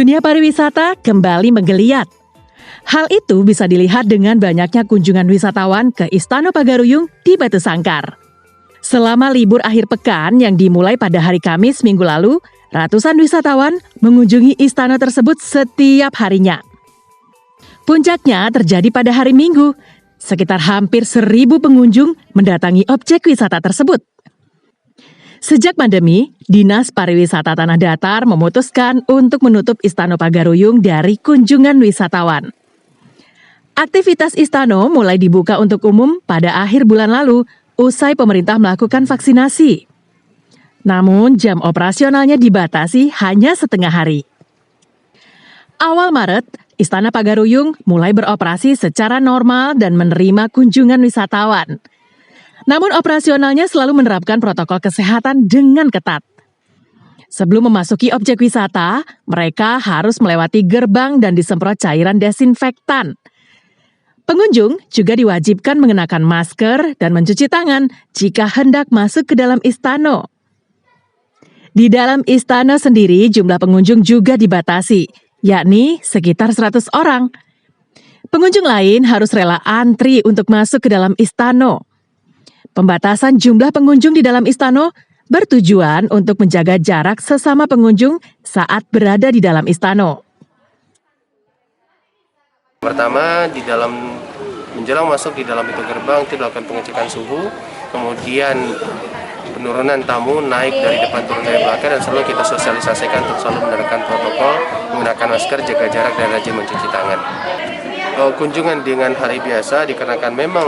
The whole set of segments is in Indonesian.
Dunia pariwisata kembali menggeliat. Hal itu bisa dilihat dengan banyaknya kunjungan wisatawan ke Istana Pagaruyung di Batu Sangkar. Selama libur akhir pekan yang dimulai pada hari Kamis minggu lalu, ratusan wisatawan mengunjungi istana tersebut setiap harinya. Puncaknya terjadi pada hari Minggu. Sekitar hampir 1.000 pengunjung mendatangi objek wisata tersebut. Sejak pandemi, Dinas Pariwisata Tanah Datar memutuskan untuk menutup Istana Pagaruyung dari kunjungan wisatawan. Aktivitas Istana mulai dibuka untuk umum pada akhir bulan lalu, usai pemerintah melakukan vaksinasi. Namun, jam operasionalnya dibatasi hanya setengah hari. Awal Maret, Istana Pagaruyung mulai beroperasi secara normal dan menerima kunjungan wisatawan. Namun operasionalnya selalu menerapkan protokol kesehatan dengan ketat. Sebelum memasuki objek wisata, mereka harus melewati gerbang dan disemprot cairan desinfektan. Pengunjung juga diwajibkan mengenakan masker dan mencuci tangan jika hendak masuk ke dalam istana. Di dalam istana sendiri jumlah pengunjung juga dibatasi, yakni sekitar 100 orang. Pengunjung lain harus rela antri untuk masuk ke dalam istana. Pembatasan jumlah pengunjung di dalam istana bertujuan untuk menjaga jarak sesama pengunjung saat berada di dalam istana. Pertama, menjelang masuk di dalam pintu gerbang itu dilakukan pengecekan suhu, kemudian penurunan tamu naik dari depan turun dari belakang, dan selalu kita sosialisasikan untuk selalu menerapkan protokol, menggunakan masker, jaga jarak, dan rajin mencuci tangan. Kunjungan dengan hari biasa dikarenakan memang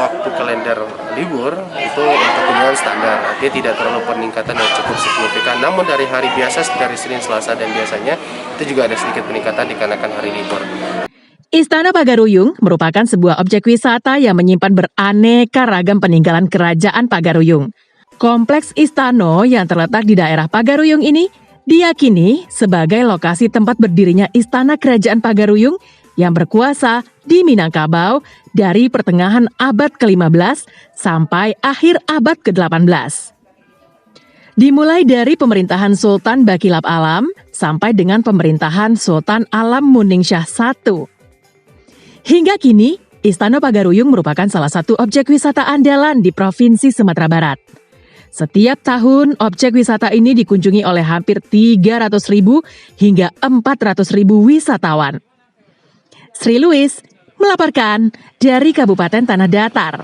waktu kalender libur itu untuk kunjungan standar, artinya tidak terlalu peningkatan yang cukup signifikan. Namun dari hari biasa seperti Senin, Selasa, dan biasanya itu juga ada sedikit peningkatan dikarenakan hari libur. Istana Pagaruyung merupakan sebuah objek wisata yang menyimpan beraneka ragam peninggalan kerajaan Pagaruyung. Kompleks istana yang terletak di daerah Pagaruyung ini diyakini sebagai lokasi tempat berdirinya Istana Kerajaan Pagaruyung yang berkuasa di Minangkabau dari pertengahan abad ke-15 sampai akhir abad ke-18. Dimulai dari pemerintahan Sultan Bakilap Alam sampai dengan pemerintahan Sultan Alam Muningsyah I. Hingga kini, Istana Pagaruyung merupakan salah satu objek wisata andalan di Provinsi Sumatera Barat. Setiap tahun, objek wisata ini dikunjungi oleh hampir 300.000 hingga 400.000 wisatawan. Sri Louis melaporkan dari Kabupaten Tanah Datar.